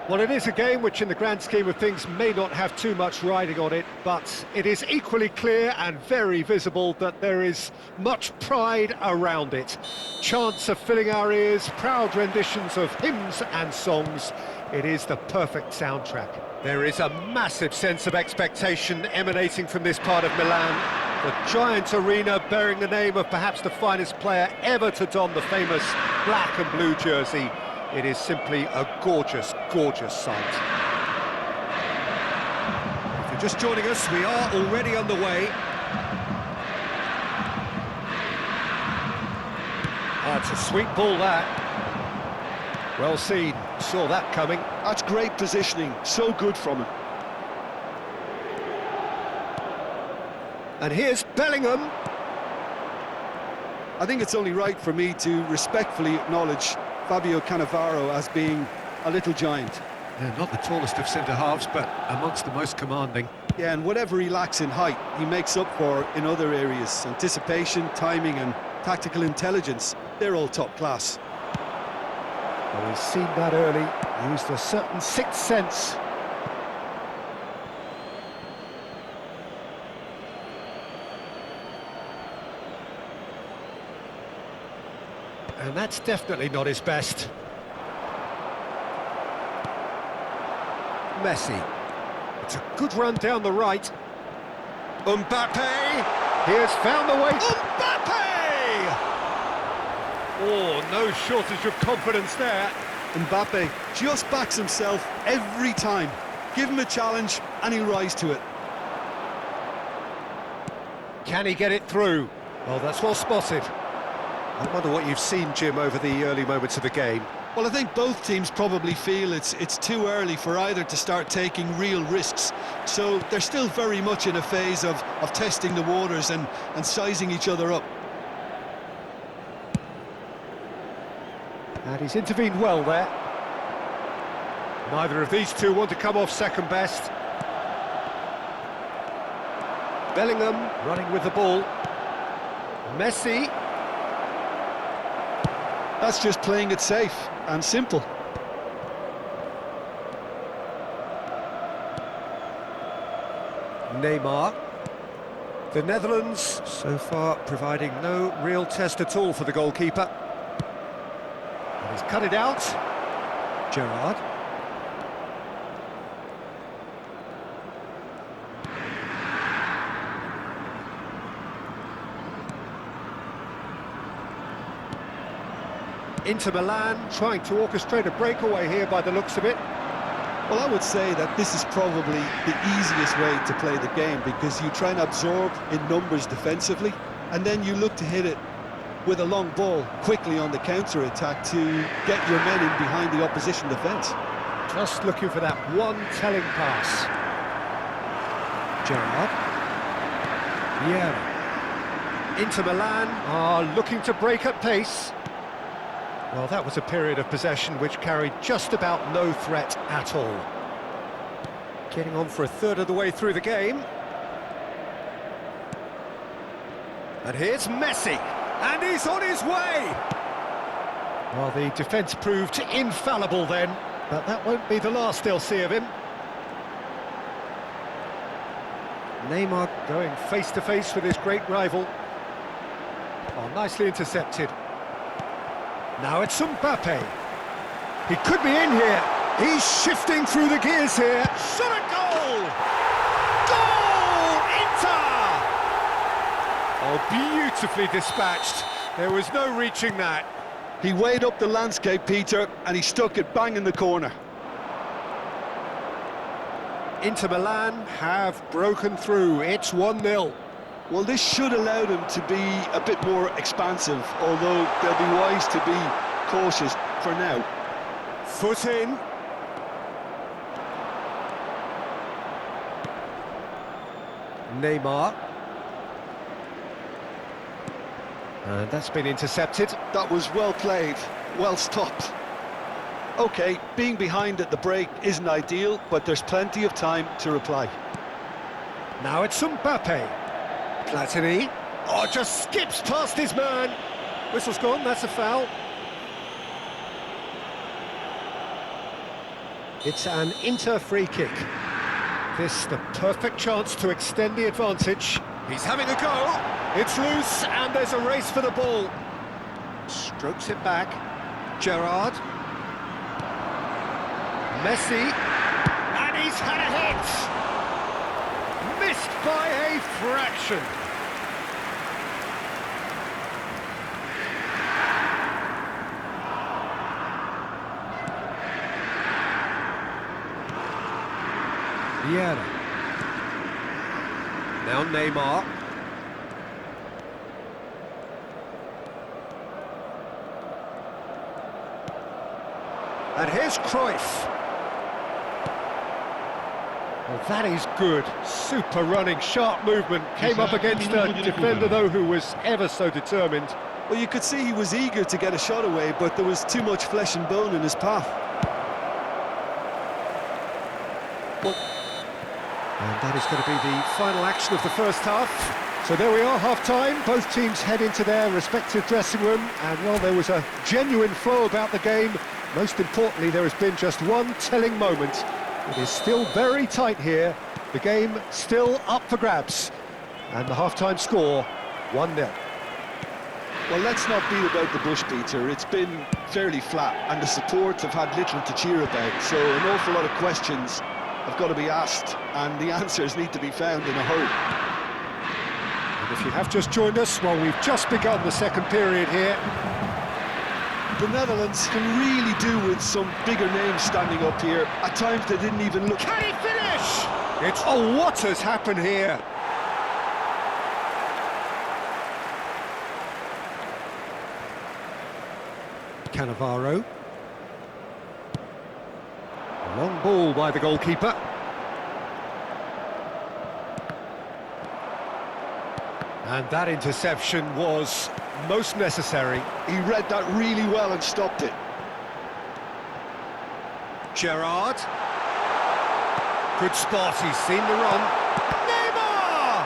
Well, it is a game which in the grand scheme of things may not have too much riding on it, but it is equally clear and very visible that there is much pride around it. Chants are filling our ears, proud renditions of hymns and songs. It is the perfect soundtrack. There is a massive sense of expectation emanating from this part of Milan. The giant arena bearing the name of perhaps the finest player ever to don the famous black and blue jersey. It is simply a gorgeous, gorgeous sight. If you're just joining us, we are already on the way. That's a sweet ball, that. Well seen, saw that coming. That's great positioning, so good from him. And here's Bellingham. I think it's only right for me to respectfully acknowledge Fabio Cannavaro as being a little giant. Yeah, not the tallest of centre-halves, but amongst the most commanding. Yeah, and whatever he lacks in height, he makes up for in other areas. Anticipation, timing and tactical intelligence, they're all top class. Well, he's seen that early, used a certain sixth sense. And that's definitely not his best. Messi. It's a good run down the right. Mbappe! He has found the way. Mbappe! Oh, no shortage of confidence there. Mbappe just backs himself every time. Give him a challenge and he'll rise to it. Can he get it through? Well, that's well spotted. I wonder what you've seen, Jim, over the early moments of the game. Well, I think both teams probably feel it's too early for either to start taking real risks. So they're still very much in a phase of testing the waters and sizing each other up. And he's intervened well there. Neither of these two want to come off second best. Bellingham running with the ball. Messi. That's just playing it safe and simple. Neymar. The Netherlands, so far, providing no real test at all for the goalkeeper. And he's cut it out. Gerrard. Inter Milan trying to orchestrate a breakaway here by the looks of it. Well, I would say that this is probably the easiest way to play the game because you try and absorb in numbers defensively and then you look to hit it with a long ball quickly on the counter-attack to get your men in behind the opposition defence. Just looking for that one telling pass. Gerrard. Yeah. Inter Milan are looking to break at pace. Well, that was a period of possession which carried just about no threat at all. Getting on for a third of the way through the game. And here's Messi, and he's on his way! Well, the defence proved infallible then, but that won't be the last they'll see of him. Neymar going face-to-face with his great rival. Oh, nicely intercepted. Now it's Mbappe. He could be in here. He's shifting through the gears here. Shot a goal! Goal! Inter! Oh, beautifully dispatched. There was no reaching that. He weighed up the landscape, Peter, and he stuck it bang in the corner. Inter Milan have broken through. It's 1-0. Well, this should allow them to be a bit more expansive, although they'll be wise to be cautious for now. Foot in. Neymar. And that's been intercepted. That was well played, well stopped. OK, being behind at the break isn't ideal, but there's plenty of time to reply. Now it's Mbappe. Platini. Oh, just skips past his man. Whistle's gone, that's a foul. It's an Inter free kick. This the perfect chance to extend the advantage. He's having a go. It's loose and there's a race for the ball. Strokes it back. Gerrard. Messi. And he's had a hit. Missed by a fraction. Vieira. Now Neymar. And here's Cruyff. Well, that is good. Super running, sharp movement. Came up against a defender, though, who was ever so determined. Well, you could see he was eager to get a shot away, but there was too much flesh and bone in his path. And that is going to be the final action of the first half. So there we are, half-time. Both teams head into their respective dressing room. And, well, there was a genuine flow about the game. Most importantly, there has been just one telling moment. It is still very tight here. The game still up for grabs. And the half-time score, 1-0. Well, let's not beat about the bush, Peter. It's been fairly flat, and the support have had little to cheer about. So an awful lot of questions have got to be asked, and the answers need to be found in a hurry. And if you have just joined us, well, we've just begun the second period here. The Netherlands can really do with some bigger names standing up here. At times they didn't even look. Can he finish? It's oh, what has happened here? Cannavaro. A long ball by the goalkeeper. And that interception was most necessary. He read that really well and stopped it. Gerrard. Good spot, he's seen the run. Neymar!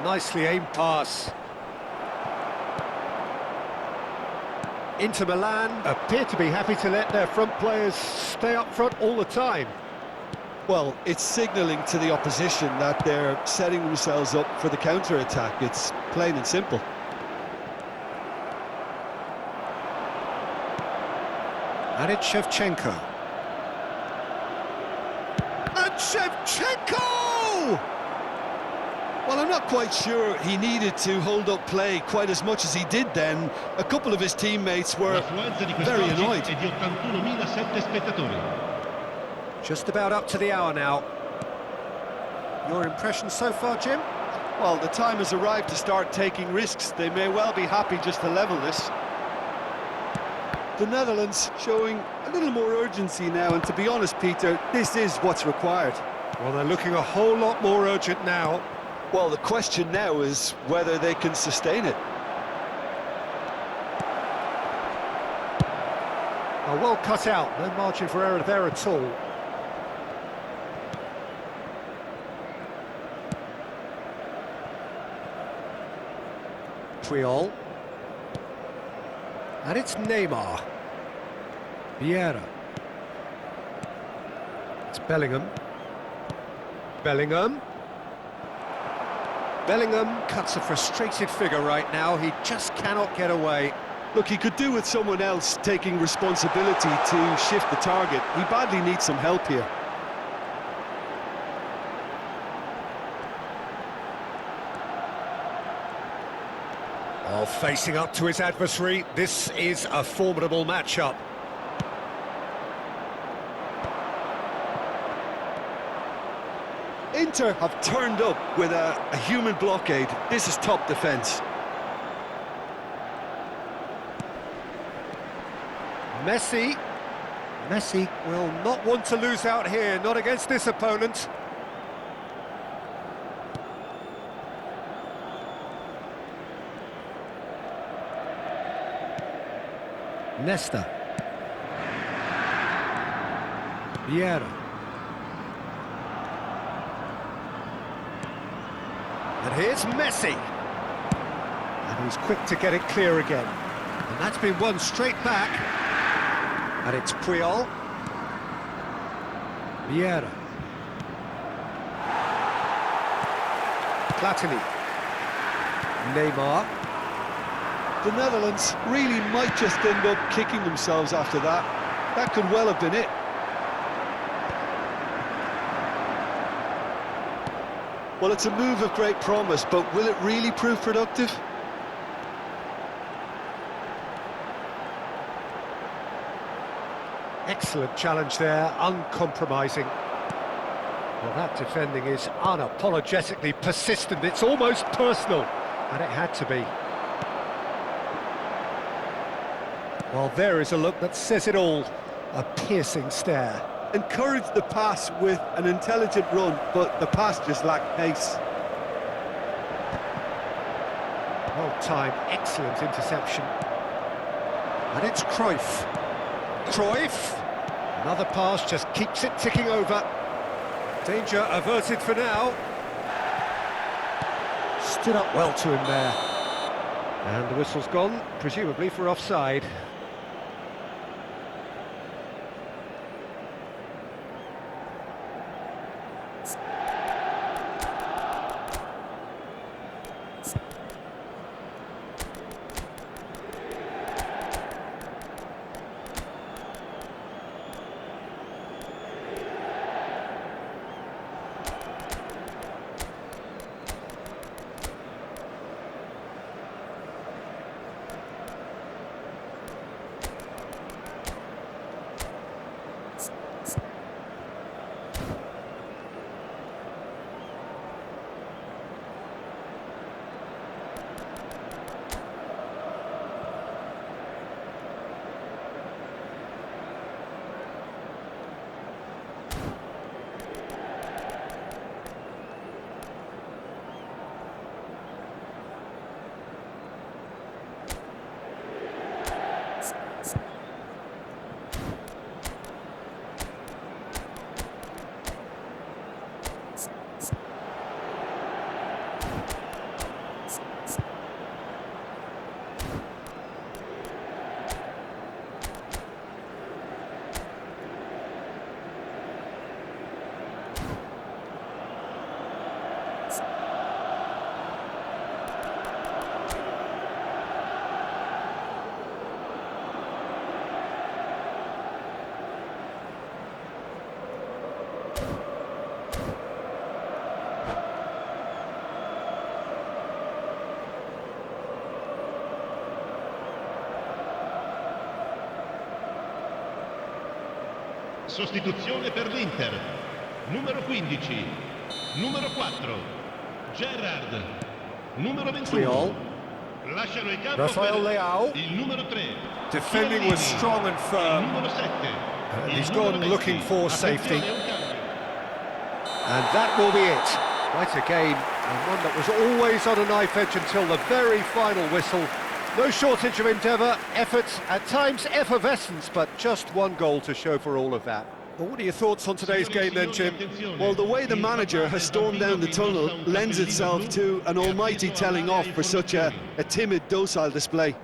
Nicely aimed pass. Inter Milan appear to be happy to let their front players stay up front all the time. Well, it's signalling to the opposition that they're setting themselves up for the counter-attack. It's plain and simple. And it's Shevchenko. And Shevchenko! Well, I'm not quite sure he needed to hold up play quite as much as he did then. A couple of his teammates were very annoyed. Just about up to the hour now. Your impression so far, Jim? Well, the time has arrived to start taking risks. They may well be happy just to level this. The Netherlands showing a little more urgency now, and to be honest, Peter, this is what's required. Well, they're looking a whole lot more urgent now. Well, the question now is whether they can sustain it. Oh, well cut out, no margin for error there at all. Puyol. And it's Neymar. Vieira. It's Bellingham. Bellingham cuts a frustrated figure right now. He just cannot get away. Look, he could do with someone else taking responsibility to shift the target. He badly needs some help here. Oh, facing up to his adversary, this is a formidable matchup. Inter have turned up with a human blockade. This is top defence. Messi will not want to lose out here, not against this opponent. Nesta. Vieira. And here's Messi. And he's quick to get it clear again. And that's been won straight back. And it's Puyol. Vieira. Platini. Neymar. The Netherlands really might just end up kicking themselves after that. That could well have been it. Well, it's a move of great promise, but will it really prove productive? Excellent challenge there, uncompromising. Well, that defending is unapologetically persistent. It's almost personal, and it had to be. Well, there is a look that says it all. A piercing stare. Encouraged the pass with an intelligent run, but the pass just lacked pace. Well timed, excellent interception. And it's Cruyff. Cruyff! Another pass just keeps it ticking over. Danger averted for now. Stood up well to him there. And the whistle's gone, presumably for offside. Sostituzione per l'Inter. Numero 15, numero 4, Gerrard, numero 21. Lasciano il campo Rafael Leao. il numero 3. Defending was strong and firm. Il numero 7. He's gone looking for safety. And that will be it. Quite a game, and one that was always on a knife edge until the very final whistle. No shortage of endeavour, effort, at times effervescence, but just one goal to show for all of that. Well, what are your thoughts on today's game then, Jim? Well, the way the manager has stormed down the tunnel lends itself to an almighty telling off for such a timid, docile display.